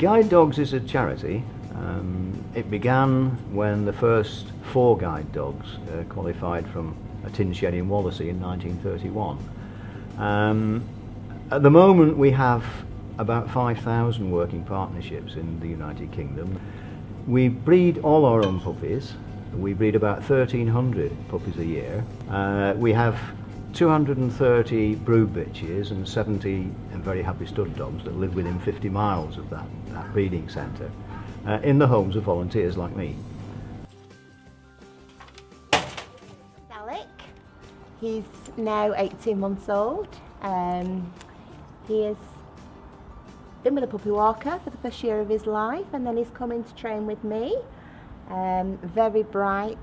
Guide Dogs is a charity. It began when the first 4 guide dogs qualified from a tin shed in Wallasey in 1931. At the moment we have about 5,000 working partnerships in the United Kingdom. We breed all our own puppies. We breed about 1,300 puppies a year. We have 230 brood bitches and 70 very happy stud dogs that live within 50 miles of that breeding centre in the homes of volunteers like me. Alec, he's now 18 months old. He has been with a puppy walker for the first year of his life, and then he's come in to train with me. Very bright,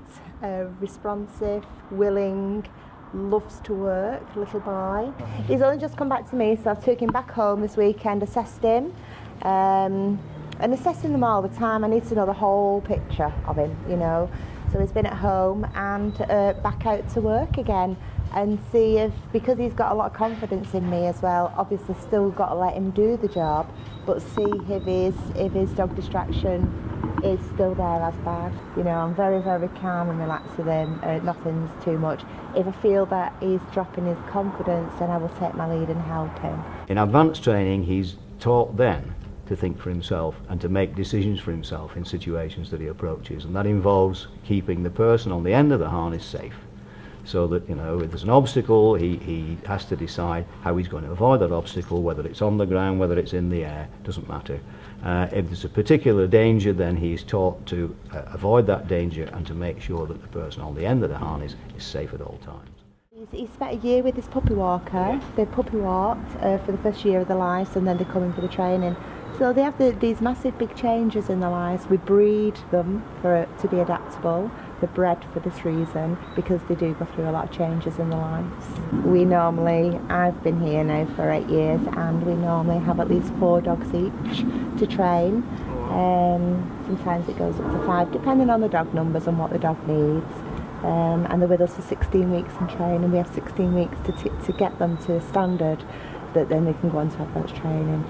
responsive, willing, loves to work, little boy. He's only just come back to me, so I took him back home this weekend, assessed him. And assessing them all the time, I need to know the whole picture of him, you know. So he's been at home and back out to work again, and see if, because he's got a lot of confidence in me as well, obviously still got to let him do the job, but see if his dog distraction is still there as bad. You know, I'm very, very calm and relaxed with him, nothing's too much. If I feel that he's dropping his confidence, then I will take my lead and help him. In advanced training, he's taught then to think for himself and to make decisions for himself in situations that he approaches, and that involves keeping the person on the end of the harness safe, so that, you know, if there's an obstacle, he has to decide how he's going to avoid that obstacle, whether it's on the ground, whether it's in the air, doesn't matter. If there's a particular danger, then he's taught to avoid that danger and to make sure that the person on the end of the harness is safe at all times. He's spent a year with his puppy walker. They've puppy walked for the first year of their lives, and then they come in for the training. So they have these massive big changes in their lives. We breed them to be adaptable. They're bred for this reason, because they do go through a lot of changes in their lives. I've been here now for 8 years, and we normally have at least 4 dogs each to train. Sometimes it goes up to 5, depending on the dog numbers and what the dog needs. And they're with us for 16 weeks in training. We have 16 weeks to get them to a standard that then they can go on to advanced training.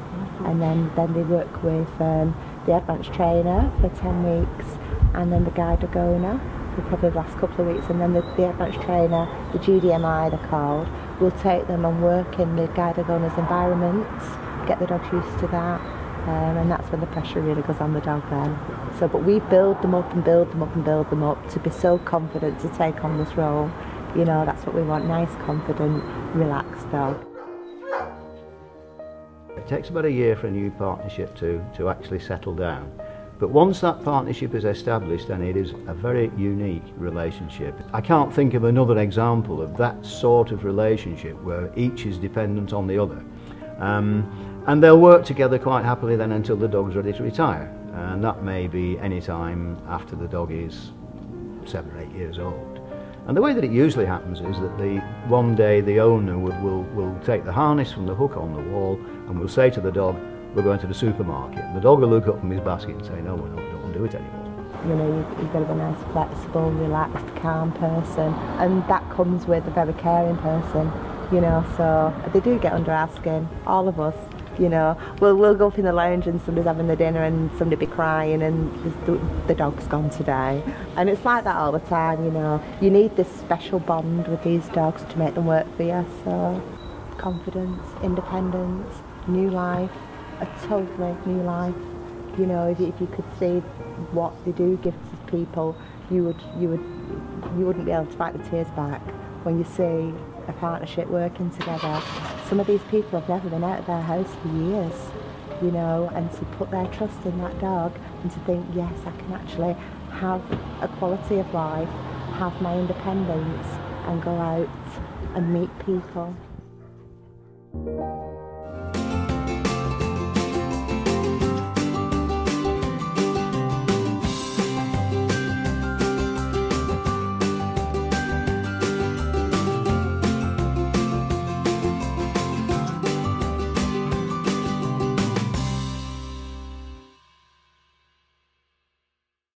And then they work with the advanced trainer for 10 weeks, and then the guide dog owner for probably the last couple of weeks, and then the advanced trainer, the GDMI they're called, will take them and work in the guide dog owner's environments, get the dogs used to that, and that's when the pressure really goes on the dog then. So, but we build them up and build them up and build them up to be so confident to take on this role. You know, that's what we want, nice, confident, relaxed dog. It takes about a year for a new partnership to actually settle down. But once that partnership is established, then it is a very unique relationship. I can't think of another example of that sort of relationship where each is dependent on the other. And they'll work together quite happily then until the dog's ready to retire. And that may be any time after the dog is 7 or 8 years old. And the way that it usually happens is that one day the owner will take the harness from the hook on the wall and will say to the dog, "We're going to the supermarket." And the dog will look up from his basket and say, "No, we don't want to do it anymore." You know, you've got to be a nice, flexible, relaxed, calm person, and that comes with a very caring person, you know, so they do get under our skin, all of us. You know, we'll go up in the lounge and somebody's having the dinner and somebody be crying and the dog's gone today. And it's like that all the time, you know. You need this special bond with these dogs to make them work for you. So confidence, independence, new life, a totally new life. You know, if you could see what they do give to people, you wouldn't be able to fight the tears back when you see a partnership working together. Some of these people have never been out of their house for years, you know, and to put their trust in that dog and to think, yes, I can actually have a quality of life, have my independence, and go out and meet people.